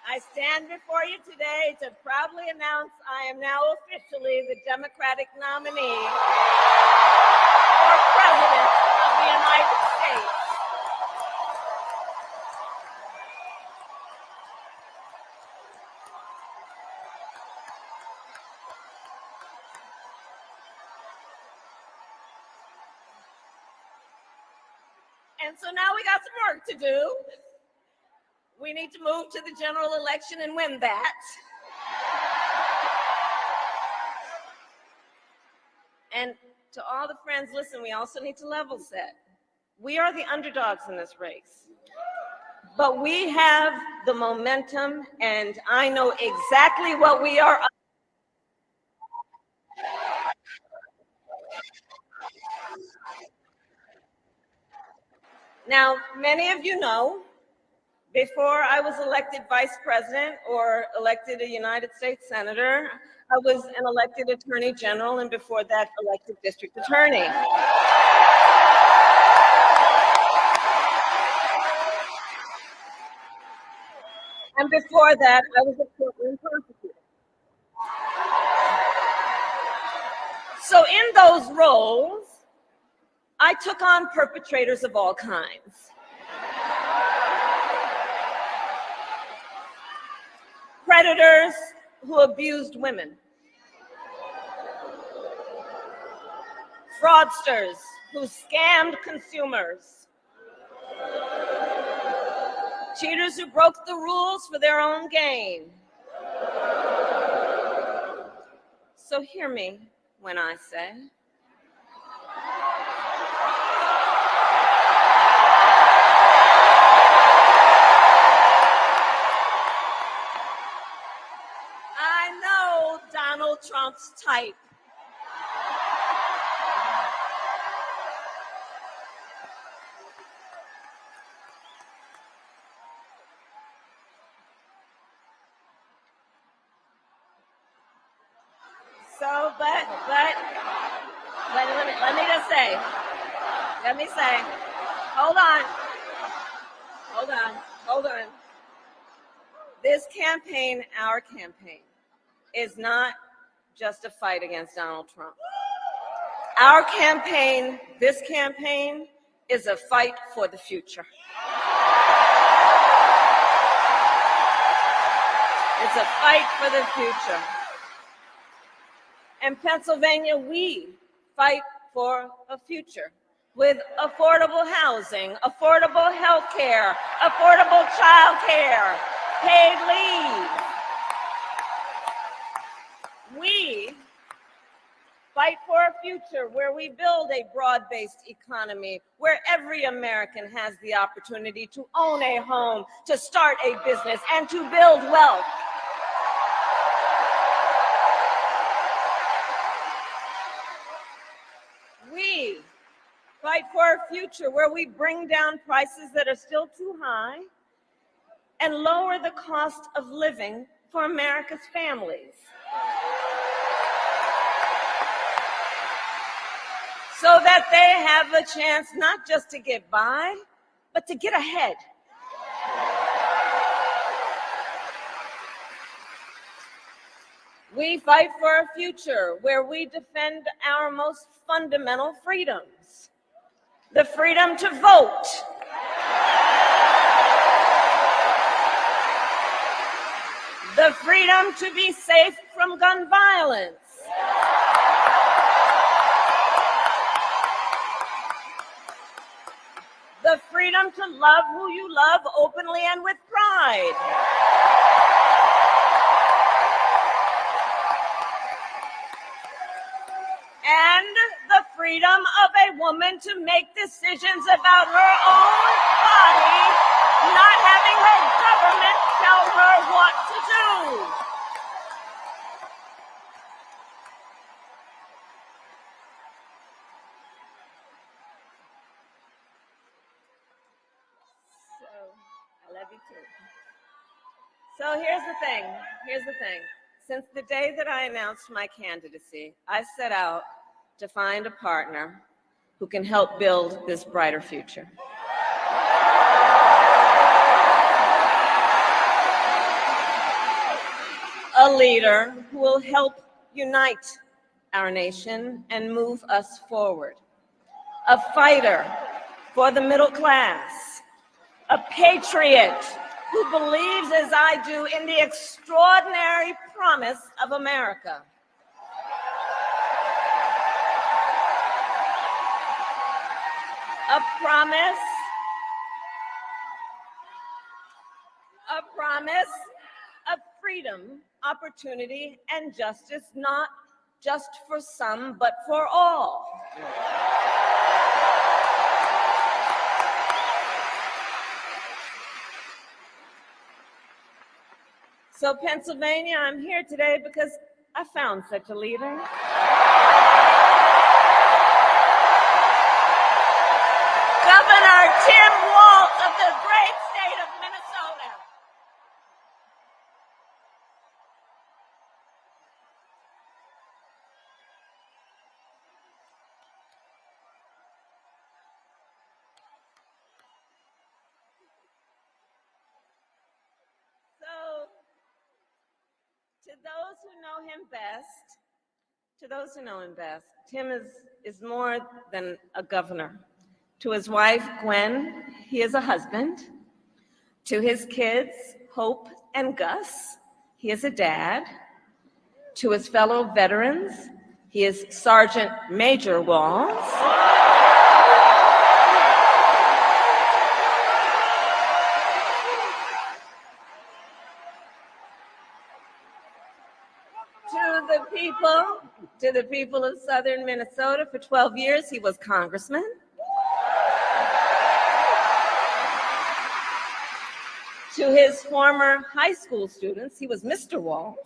I stand before you today to proudly announce I am now officially the Democratic nominee for President of the United States. And so now we got some work to do. We need to move to the general election and win that. And to all the friends, listen, we also need to level set. We are the underdogs in this race, but we have the momentum, and I know exactly what we are. Now, many of you know, before I was elected vice president or elected a United States senator, I was an elected attorney general, and before that, elected district attorney. And before that, I was a courtroom prosecutor. So in those roles, I took on perpetrators of all kinds. Predators who abused women. Fraudsters who scammed consumers. Cheaters who broke the rules for their own gain. So hear me when I say, I know Donald Trump's type. So, but let me say, hold on. This campaign, our campaign, is not just a fight against Donald Trump. Our campaign, this campaign, is a fight for the future. It's a fight for the future. In Pennsylvania, we fight for a future with affordable housing, affordable health care, affordable child care, paid leave. We fight for a future where we build a broad-based economy, where every American has the opportunity to own a home, to start a business, and to build wealth. We fight for a future where we bring down prices that are still too high and lower the cost of living for America's families, so that they have a chance not just to get by, but to get ahead. We fight for a future where we defend our most fundamental freedoms, the freedom to vote, the freedom to be safe from gun violence, the freedom to love who you love openly and with pride, and the freedom of a woman to make decisions about her own body, not having her government tell her what to do. I love you too. So here's the thing. Since the day that I announced my candidacy, I set out to find a partner who can help build this brighter future. a leader who will help unite our nation and move us forward. A fighter for the middle class, a patriot who believes, as I do, in the extraordinary promise of America. A promise of freedom, opportunity, and justice, not just for some, but for all. So Pennsylvania, I'm here today because I found such a leader. Governor Tim Walz of the great state of Minnesota. So, to those who know him best, Tim is more than a governor. To his wife, Gwen, he is a husband. To his kids, Hope and Gus, he is a dad. To his fellow veterans, he is Sergeant Major Walz. To the people of southern Minnesota, for 12 years, he was congressman. To his former high school students, he was Mr. Walz.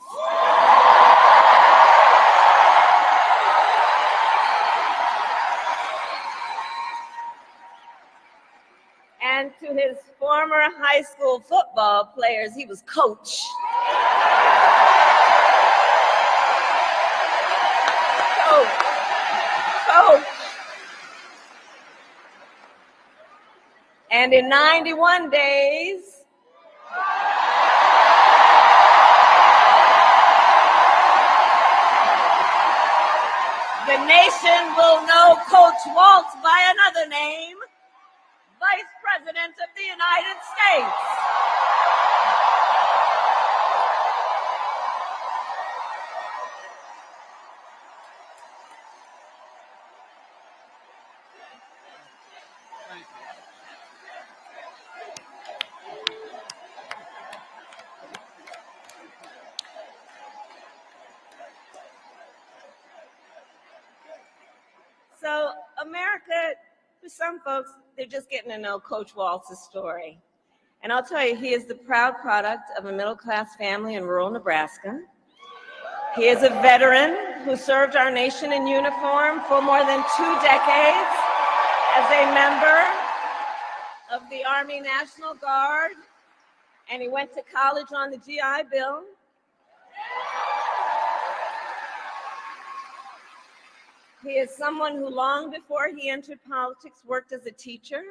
And to his former high school football players, he was coach. Coach. And in 91 days, the nation will know Coach Walz by another name, Vice President of the United States. So America, for some folks, they're just getting to know Coach Walz's story. And I'll tell you, he is the proud product of a middle-class family in rural Nebraska. He is a veteran who served our nation in uniform for more than 2 decades as a member of the Army National Guard, and he went to college on the GI Bill. He is someone who, long before he entered politics, worked as a teacher.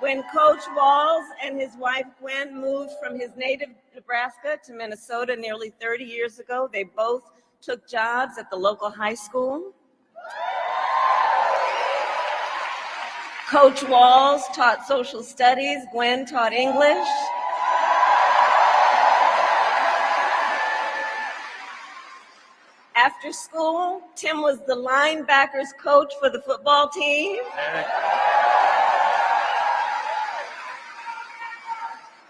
When Coach Walz and his wife Gwen moved from his native Nebraska to Minnesota nearly 30 years ago, they both took jobs at the local high school. Coach Walz taught social studies, Gwen taught English. After school, Tim was the linebackers coach for the football team.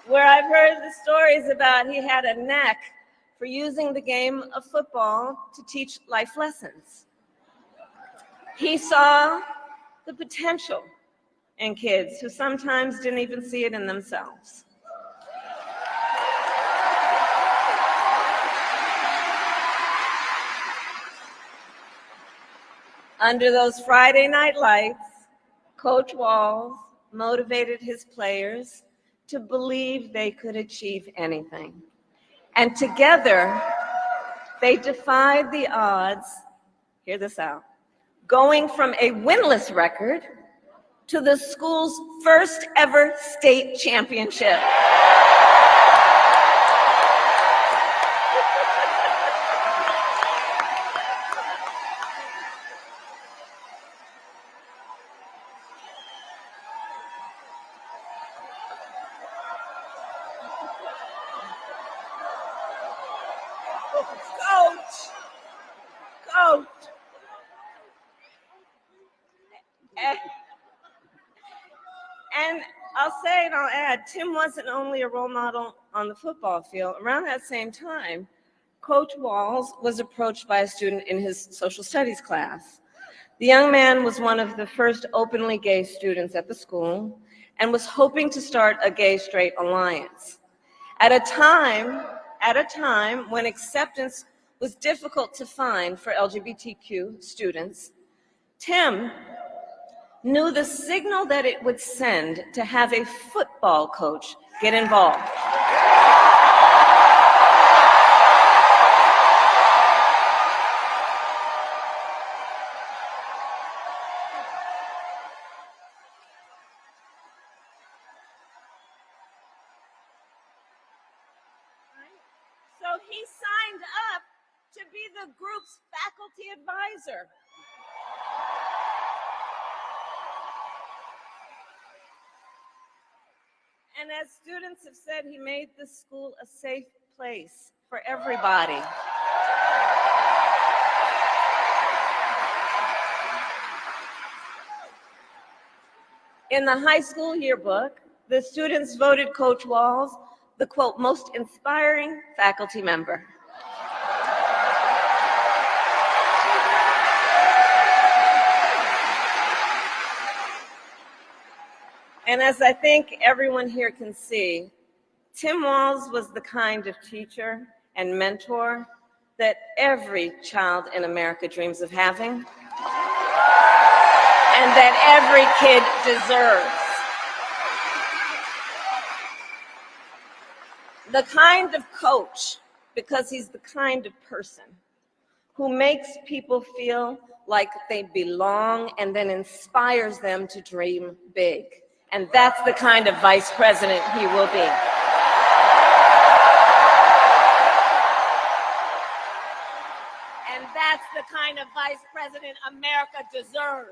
Where I've heard the stories about he had a knack for using the game of football to teach life lessons. He saw the potential in kids who sometimes didn't even see it in themselves. Under those Friday night lights, Coach Walz motivated his players to believe they could achieve anything. And together, they defied the odds, hear this out, going from a winless record to the school's first ever state championship. Coach. And I'll say and I'll add, Tim wasn't only a role model on the football field. Around that same time, Coach Walz was approached by a student in his social studies class. The young man was one of the first openly gay students at the school and was hoping to start a gay-straight alliance. At a time when acceptance was difficult to find for LGBTQ students, Tim knew the signal that it would send to have a football coach get involved. So he signed up to be the group's faculty advisor. And as students have said, he made the school a safe place for everybody. In the high school yearbook, the students voted Coach Walz the, quote, most inspiring faculty member. And as I think everyone here can see, Tim Walz was the kind of teacher and mentor that every child in America dreams of having, and that every kid deserves. The kind of coach, because he's the kind of person who makes people feel like they belong and then inspires them to dream big. And that's the kind of vice president he will be. And that's the kind of vice president America deserves.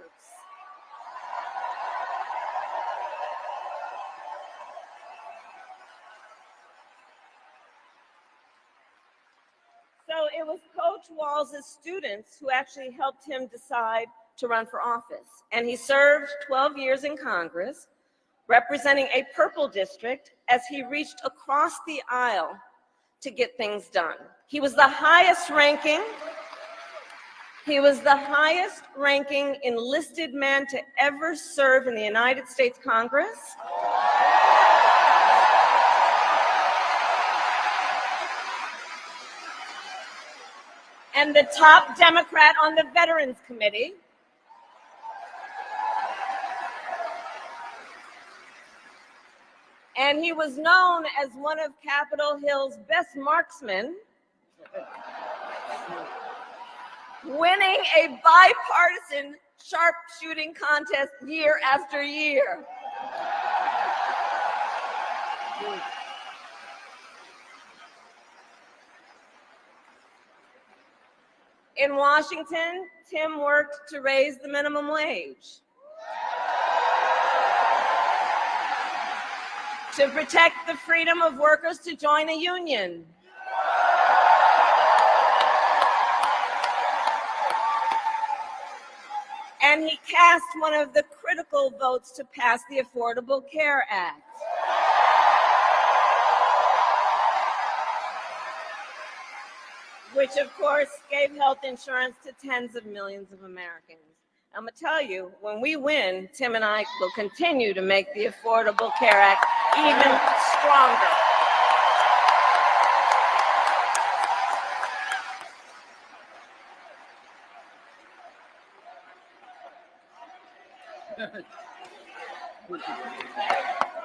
So it was Coach Walz's students who actually helped him decide to run for office. And he served 12 years in Congress, representing a purple district as he reached across the aisle to get things done. He was the highest ranking enlisted man to ever serve in the United States Congress. And the top Democrat on the Veterans Committee. And he was known as one of Capitol Hill's best marksmen, winning a bipartisan sharpshooting contest year after year. In Washington, Tim worked to raise the minimum wage, to protect the freedom of workers to join a union, and he cast one of the critical votes to pass the Affordable Care Act. Which, of course, gave health insurance to tens of millions of Americans. I'm gonna tell you, when we win, Tim and I will continue to make the Affordable Care Act even stronger.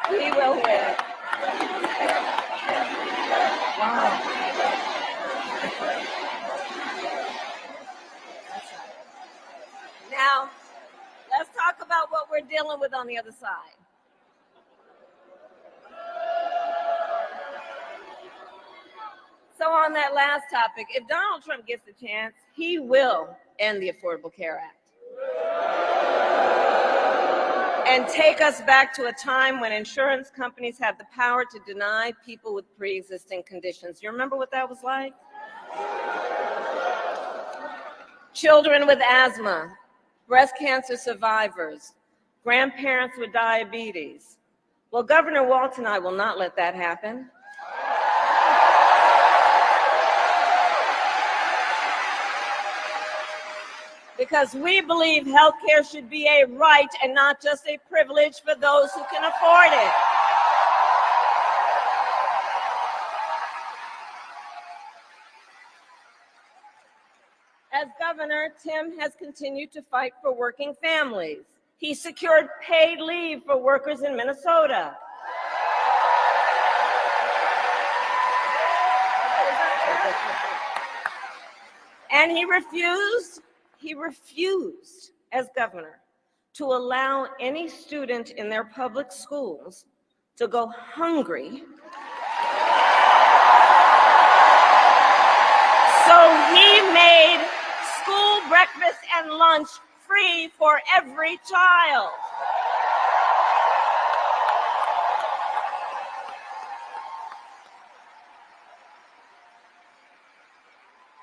We will win. Wow. Now, let's talk about what we're dealing with on the other side. So on that last topic, if Donald Trump gets the chance, he will end the Affordable Care Act and take us back to a time when insurance companies had the power to deny people with pre-existing conditions. You remember what that was like? Children with asthma, breast cancer survivors, grandparents with diabetes. Well, Governor Walz and I will not let that happen. Because we believe health care should be a right and not just a privilege for those who can afford it. As governor, Tim has continued to fight for working families. He secured paid leave for workers in Minnesota. And he refused as governor to allow any student in their public schools to go hungry. So he made school breakfast and lunch free for every child.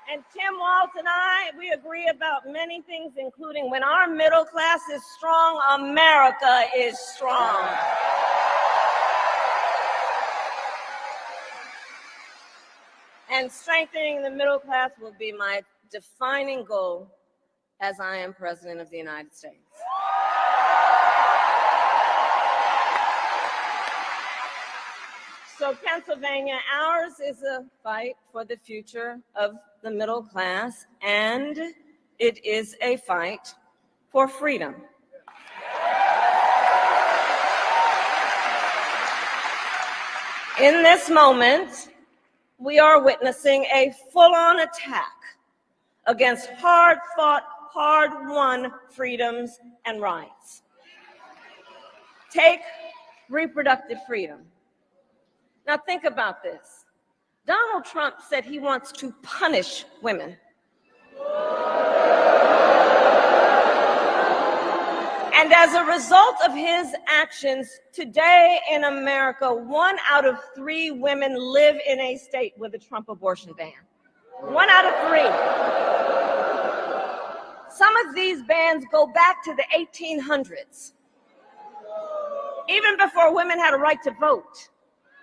And Tim Walz and I, we agree about many things, including when our middle class is strong, America is strong. And strengthening the middle class will be my defining goal as I am President of the United States. So Pennsylvania, ours is a fight for the future of the middle class, and it is a fight for freedom. In this moment, we are witnessing a full-on attack against hard-fought, hard-won freedoms and rights. Take reproductive freedom. Now think about this. Donald Trump said he wants to punish women. And as a result of his actions, today in America, 1 out of 3 women live in a state with a Trump abortion ban. 1 out of 3. Some of these bans go back to the 1800s, even before women had a right to vote.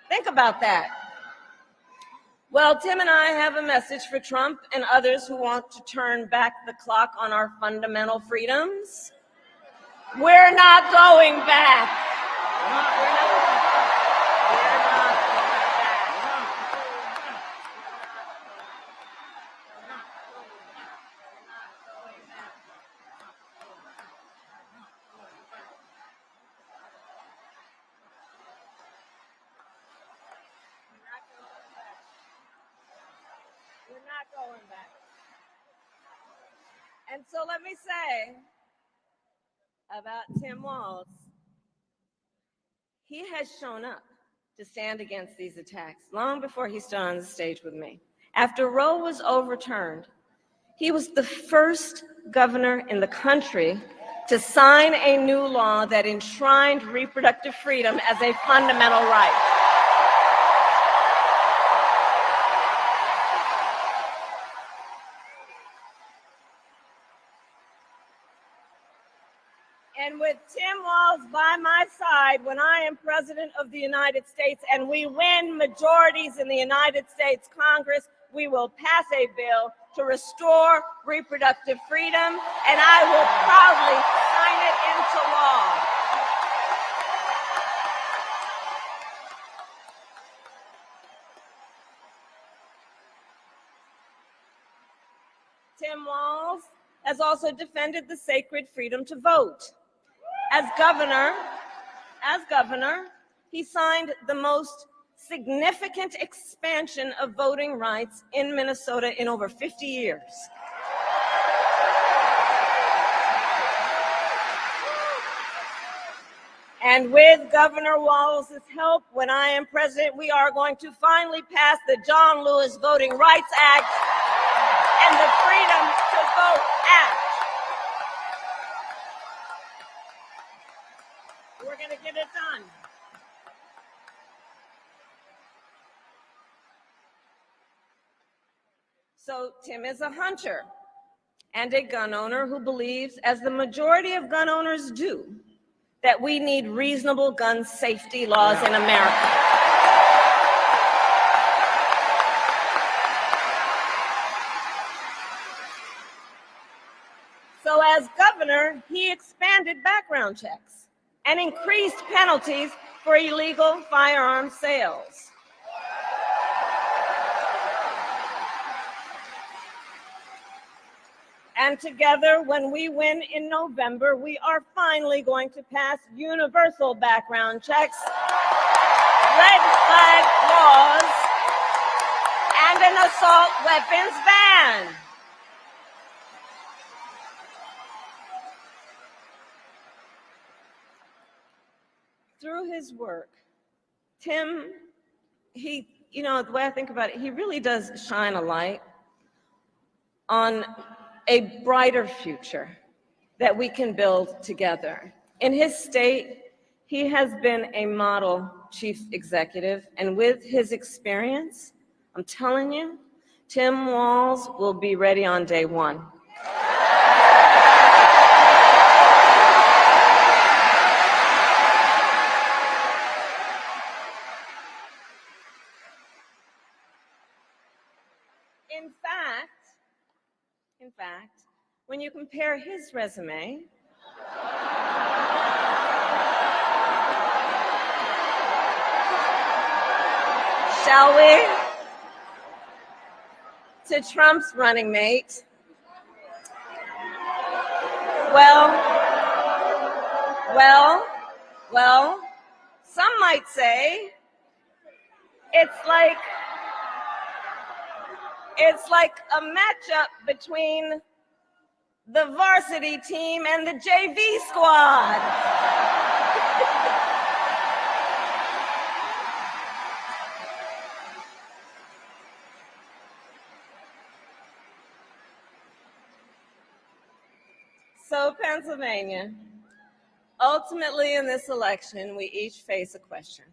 Think about that. Well, Tim and I have a message for Trump and others who want to turn back the clock on our fundamental freedoms. We're not going back. We're not going back. We're not going back. And so let me say about Tim Walz, he has shown up to stand against these attacks long before he stood on the stage with me. After Roe was overturned, he was the first governor in the country to sign a new law that enshrined reproductive freedom as a fundamental right. And with Tim Walz by my side when I am President of the United States and we win majorities in the United States Congress, we will pass a bill to restore reproductive freedom, and I will proudly sign it into law. Tim Walz has also defended the sacred freedom to vote. As governor, he signed the most significant expansion of voting rights in Minnesota in over 50 years. And with Governor Walz's help, when I am president, we are going to finally pass the John Lewis Voting Rights Act and the Freedom to Vote Act. We're going to get it done. So Tim is a hunter and a gun owner who believes, as the majority of gun owners do, that we need reasonable gun safety laws in America. So as governor, he expanded background checks and increased penalties for illegal firearm sales. And together, when we win in November, we are finally going to pass universal background checks, red flag laws, and an assault weapons ban. Through his work, Tim, the way I think about it, he really does shine a light on a brighter future that we can build together. In his state, he has been a model chief executive, and with his experience, I'm telling you, Tim Walz will be ready on day one. In fact, when you compare his resume shall we, to Trump's running mate, well, some might say it's like a matchup between the varsity team and the JV squad. So, Pennsylvania, ultimately in this election, we each face a question.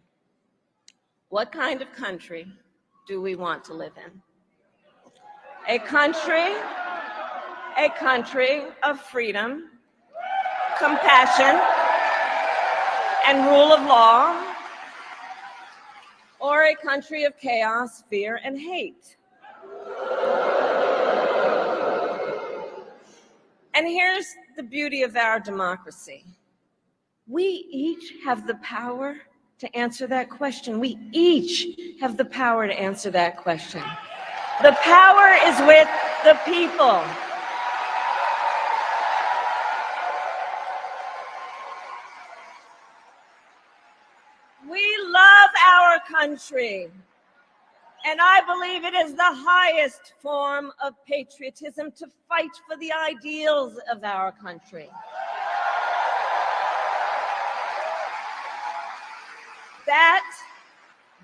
What kind of country do we want to live in? A country of freedom, compassion, and rule of law, or a country of chaos, fear, and hate? And here's the beauty of our democracy. We each have the power to answer that question. We each have the power to answer that question. The power is with the people. We love our country, and I believe it is the highest form of patriotism to fight for the ideals of our country.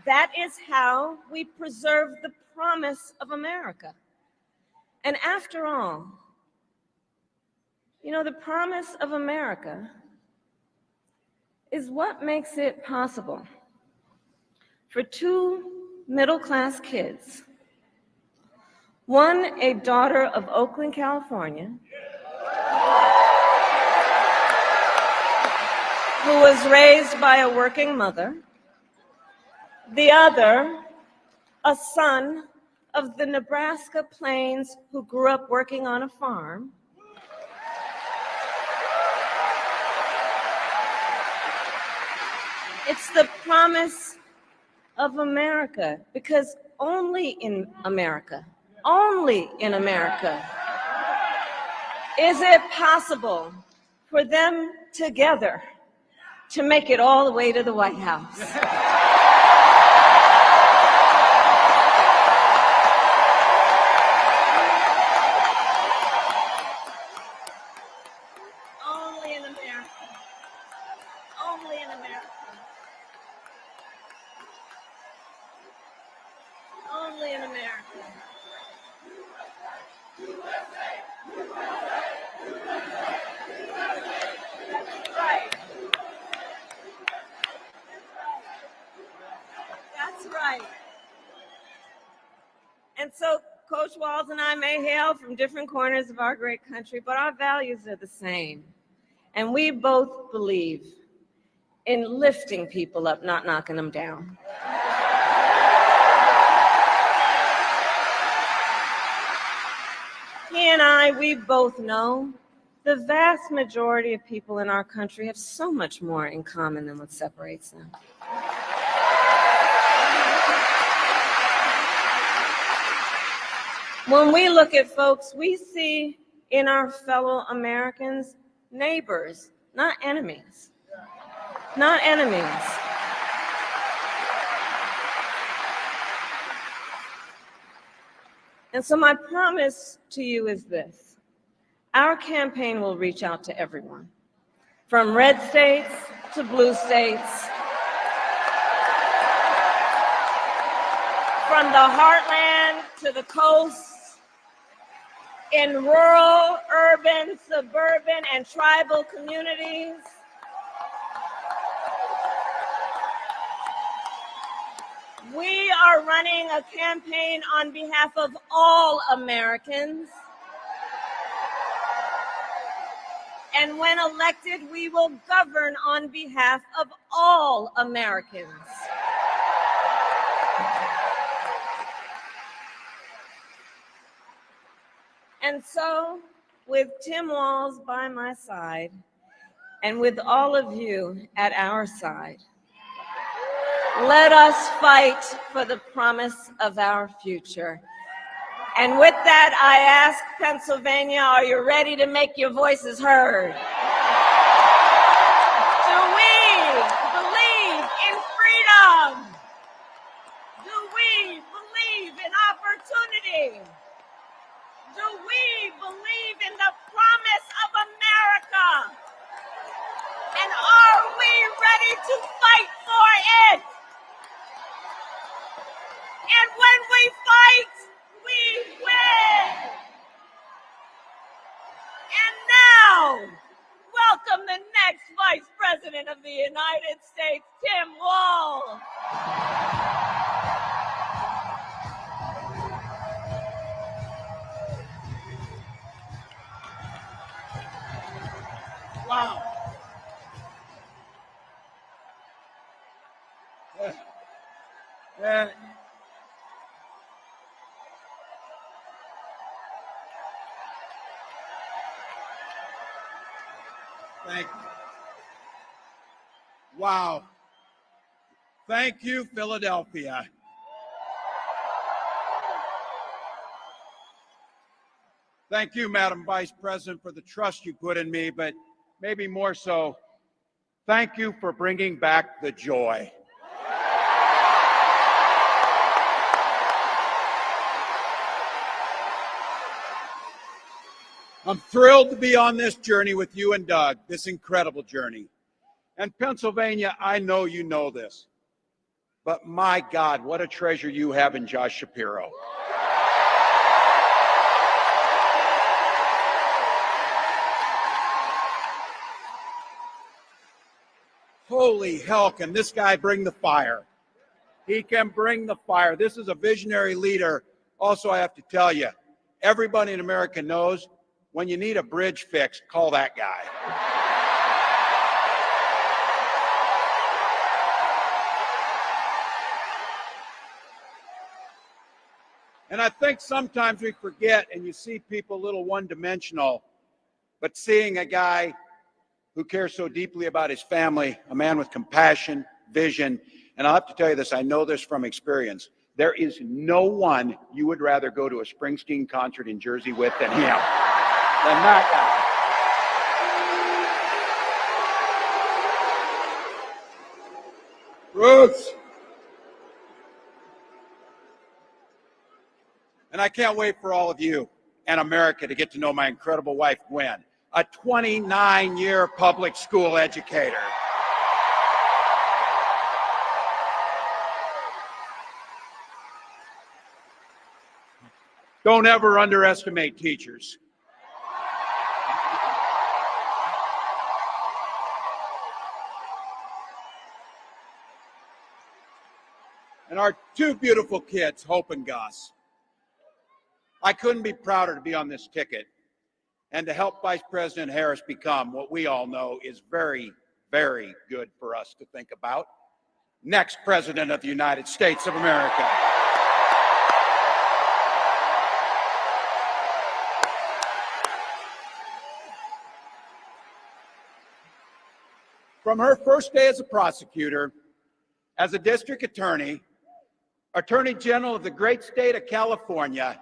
That is how we preserve the promise of America. And after all, the promise of America is what makes it possible for two middle-class kids, one a daughter of Oakland, California, who was raised by a working mother, the other a son of the Nebraska plains who grew up working on a farm. It's the promise of America, because only in America is it possible for them together to make it all the way to the White House. Only in America. And so Coach Walz and I may hail from different corners of our great country, but our values are the same. And we both believe in lifting people up, not knocking them down. He and I, we both know the vast majority of people in our country have so much more in common than what separates them. When we look at folks, we see in our fellow Americans neighbors, not enemies. Not enemies. And so my promise to you is this. Our campaign will reach out to everyone, from red states to blue states, from the heartland to the coast, in rural, urban, suburban, and tribal communities. We are running a campaign on behalf of all Americans. And when elected, we will govern on behalf of all Americans. And so, with Tim Walz by my side, and with all of you at our side, let us fight for the promise of our future. And with that, I ask Pennsylvania, are you ready to make your voices heard? Do we believe in freedom? Do we believe in opportunity? Do we believe in the promise of America? And are we ready to fight for it? And when we fight, we win. And now, welcome the next Vice President of the United States, Tim Walz. Wow. Thank you. Wow. Thank you, Philadelphia. Thank you, Madam Vice President, for the trust you put in me, but maybe more so, thank you for bringing back the joy. I'm thrilled to be on this journey with you and Doug, this incredible journey. And Pennsylvania, I know you know this, but my God, what a treasure you have in Josh Shapiro. Holy hell, can this guy bring the fire? He can bring the fire. This is a visionary leader. Also, I have to tell you, everybody in America knows when you need a bridge fixed, call that guy. And I think sometimes we forget, and you see people a little one-dimensional, but seeing a guy who cares so deeply about his family, a man with compassion, vision, and I'll have to tell you this, I know this from experience, there is no one you would rather go to a Springsteen concert in Jersey with than him, than that guy. Roots. And I can't wait for all of you and America to get to know my incredible wife, Gwen, a 29-year public school educator. Don't ever underestimate teachers. And our two beautiful kids, Hope and Gus. I couldn't be prouder to be on this ticket and to help Vice President Harris become what we all know is very, very good for us to think about. Next President of the United States of America. From her first day as a prosecutor, as a district attorney, Attorney General of the great state of California,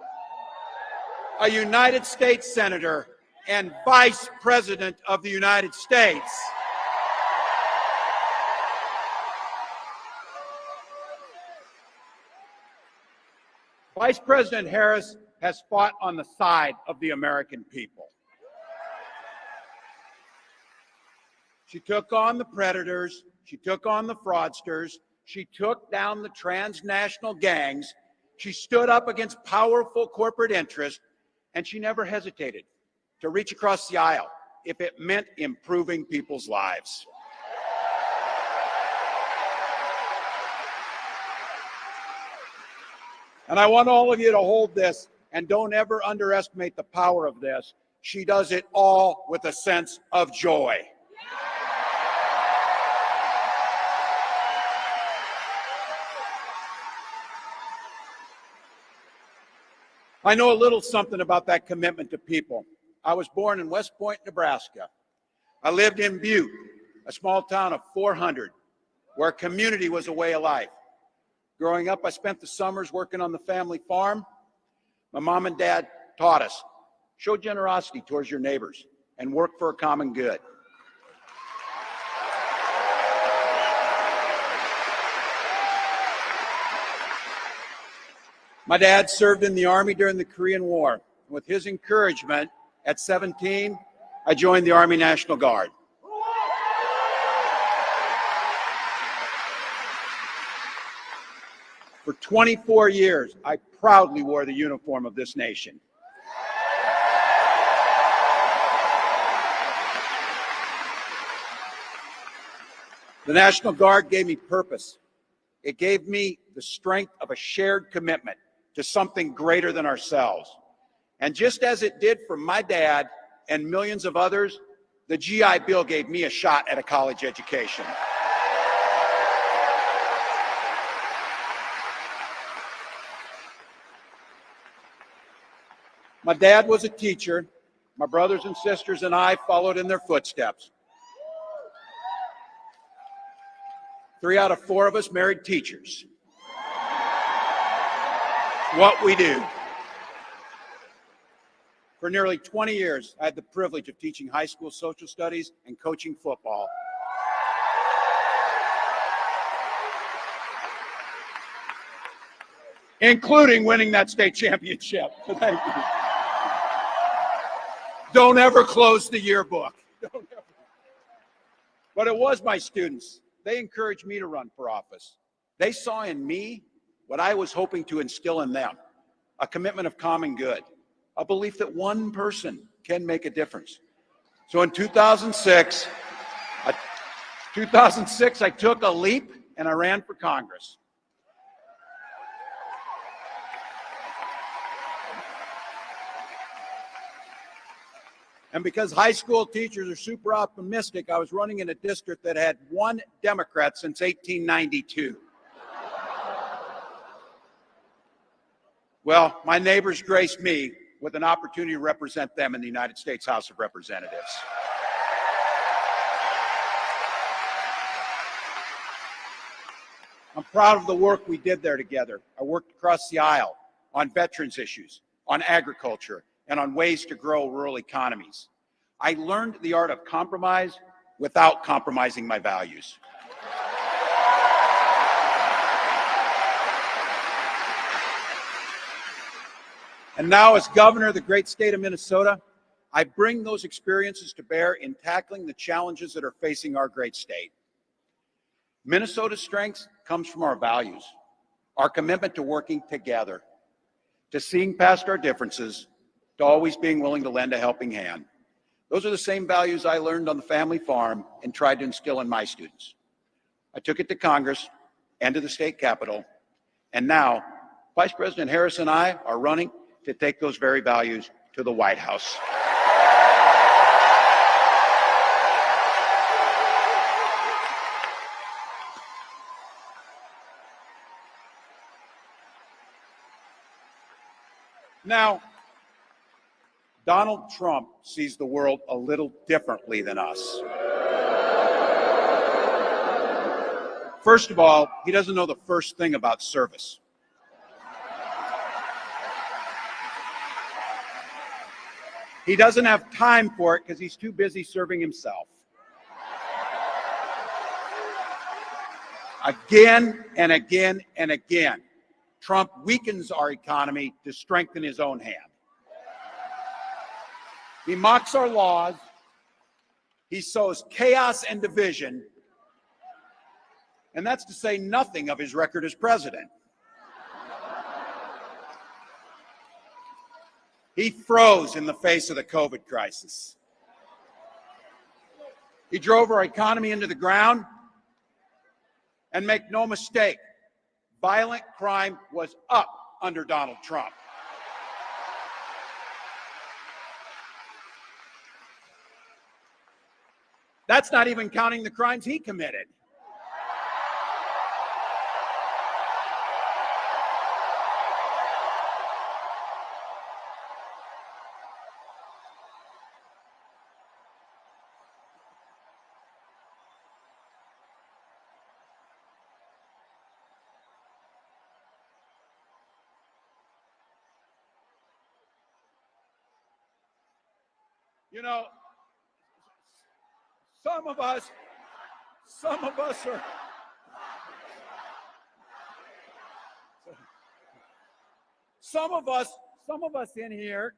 a United States Senator, and Vice President of the United States. Vice President Harris has fought on the side of the American people. She took on the predators, she took on the fraudsters, she took down the transnational gangs, she stood up against powerful corporate interests, and she never hesitated to reach across the aisle if it meant improving people's lives. And I want all of you to hold this and don't ever underestimate the power of this. She does it all with a sense of joy. I know a little something about that commitment to people. I was born in West Point, Nebraska. I lived in Butte, a small town of 400, where community was a way of life. Growing up, I spent the summers working on the family farm. My mom and dad taught us, show generosity towards your neighbors and work for a common good. My dad served in the Army during the Korean War. With his encouragement, at 17, I joined the Army National Guard. For 24 years, I proudly wore the uniform of this nation. The National Guard gave me purpose. It gave me the strength of a shared commitment to something greater than ourselves. And just as it did for my dad and millions of others, the GI Bill gave me a shot at a college education. My dad was a teacher. My brothers and sisters and I followed in their footsteps. 3 out of 4 of us married teachers. What we do. For nearly 20 years, I had the privilege of teaching high school social studies and coaching football. Including winning that state championship. Thank you. Don't ever close the yearbook. Don't ever. But it was my students. They encouraged me to run for office. They saw in me what I was hoping to instill in them, a commitment of common good, a belief that one person can make a difference. So in 2006, I took a leap and I ran for Congress. And because high school teachers are super optimistic, I was running in a district that had 1 Democrat since 1892. Well, my neighbors graced me with an opportunity to represent them in the United States House of Representatives. I'm proud of the work we did there together. I worked across the aisle on veterans issues, on agriculture, and on ways to grow rural economies. I learned the art of compromise without compromising my values. And now, as governor of the great state of Minnesota, I bring those experiences to bear in tackling the challenges that are facing our great state. Minnesota's strength comes from our values, our commitment to working together, to seeing past our differences, to always being willing to lend a helping hand. Those are the same values I learned on the family farm and tried to instill in my students. I took it to Congress and to the state capitol, and now Vice President Harris and I are running to take those very values to the White House. Now, Donald Trump sees the world a little differently than us. First of all, he doesn't know the first thing about service. He doesn't have time for it because he's too busy serving himself. Again and again and again, Trump weakens our economy to strengthen his own hand. He mocks our laws. He sows chaos and division. And that's to say nothing of his record as president. He froze in the face of the COVID crisis. He drove our economy into the ground. And make no mistake, violent crime was up under Donald Trump. That's not even counting the crimes he committed. You know, some of us in here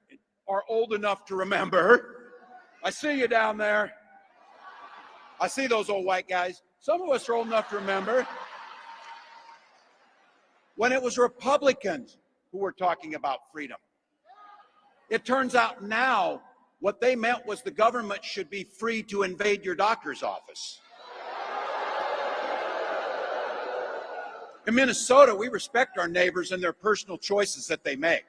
are old enough to remember. I see you down there. I see those old white guys. Some of us are old enough to remember when it was Republicans who were talking about freedom. It turns out now what they meant was the government should be free to invade your doctor's office. In Minnesota, we respect our neighbors and their personal choices that they make.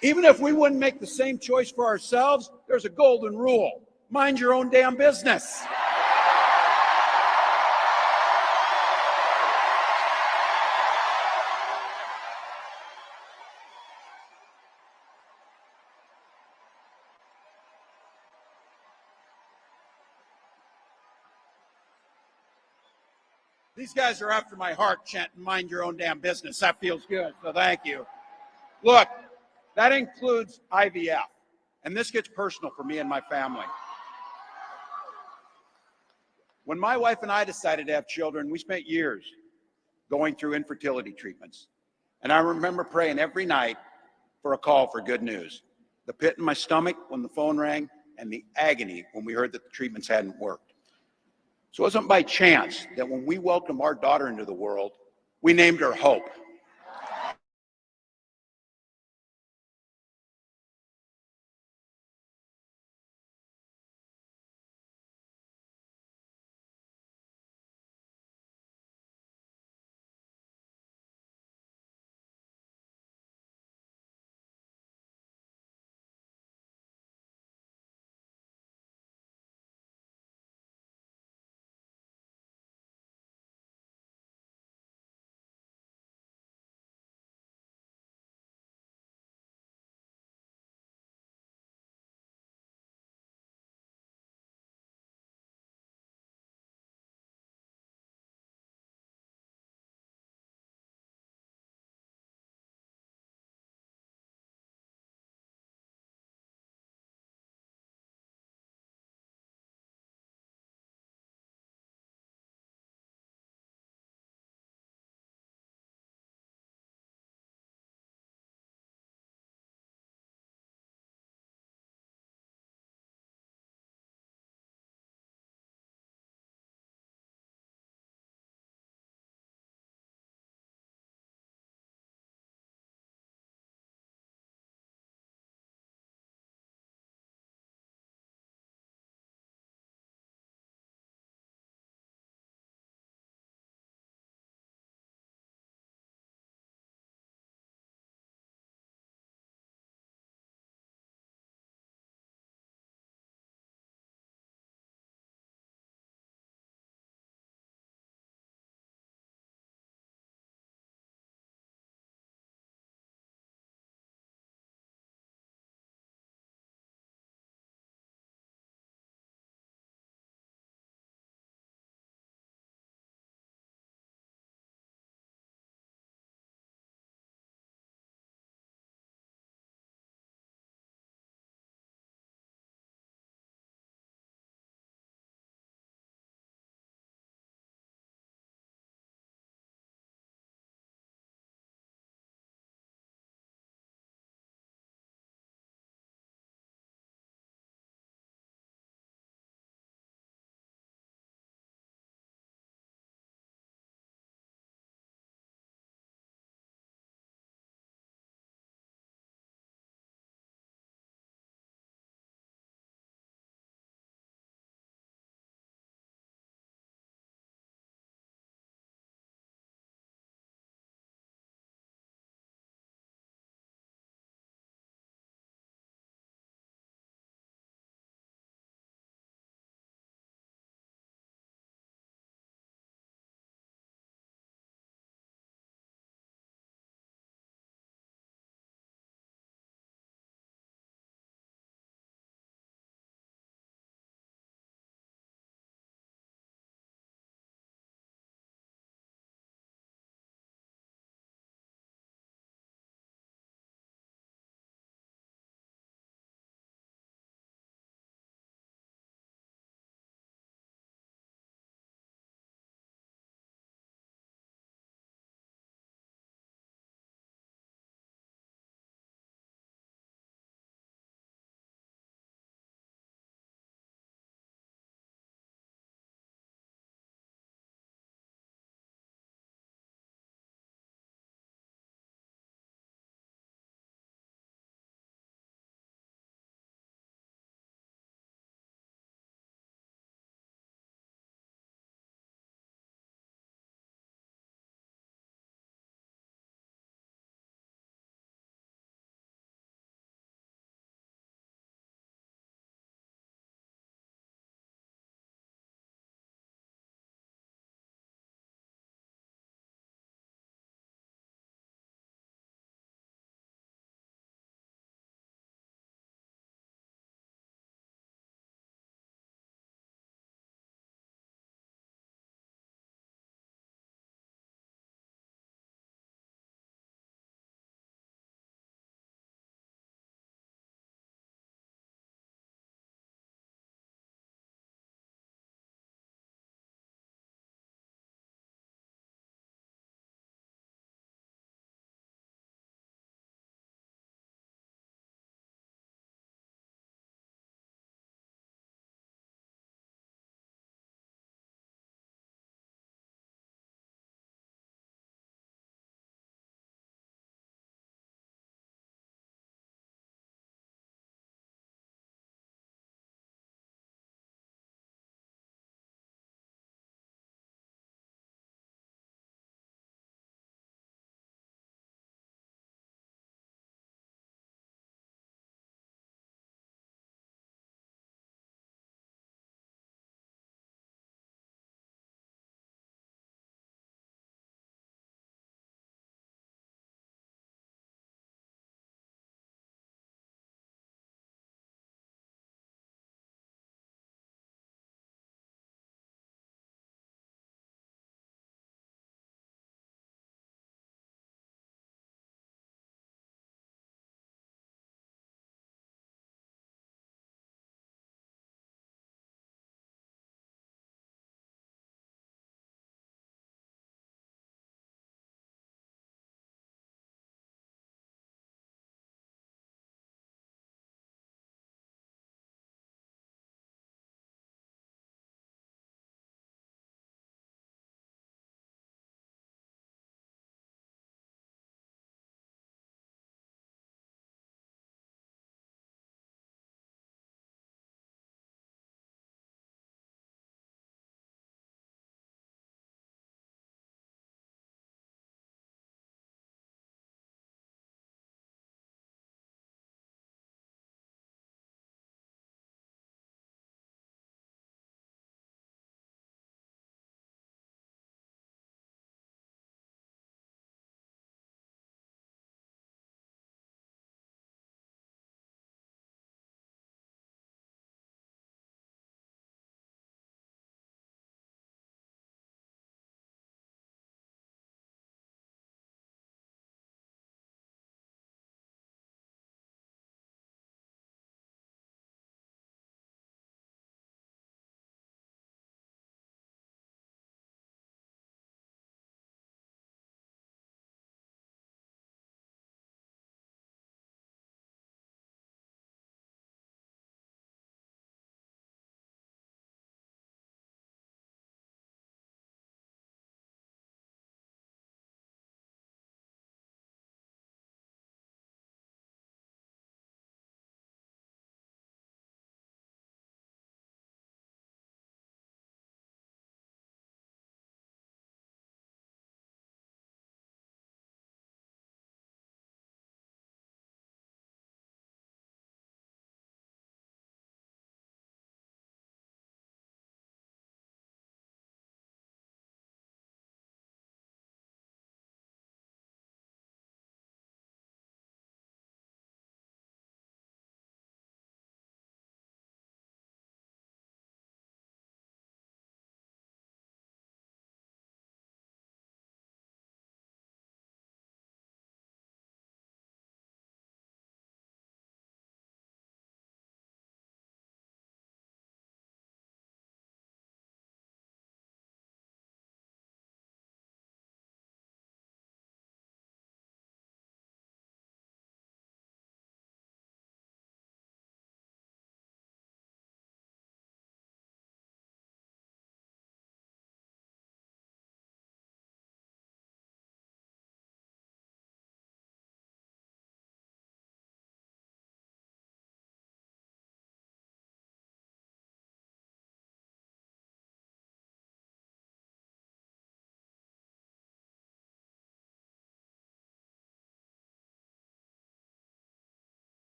Even if we wouldn't make the same choice for ourselves, there's a golden rule: mind your own damn business. These guys are after my heart chanting, mind your own damn business. That feels good, so thank you. Look, that includes IVF, and this gets personal for me and my family. When my wife and I decided to have children, we spent years going through infertility treatments. And I remember praying every night for a call for good news. The pit in my stomach when the phone rang, and the agony when we heard that the treatments hadn't worked. So it wasn't by chance that when we welcomed our daughter into the world, we named her Hope.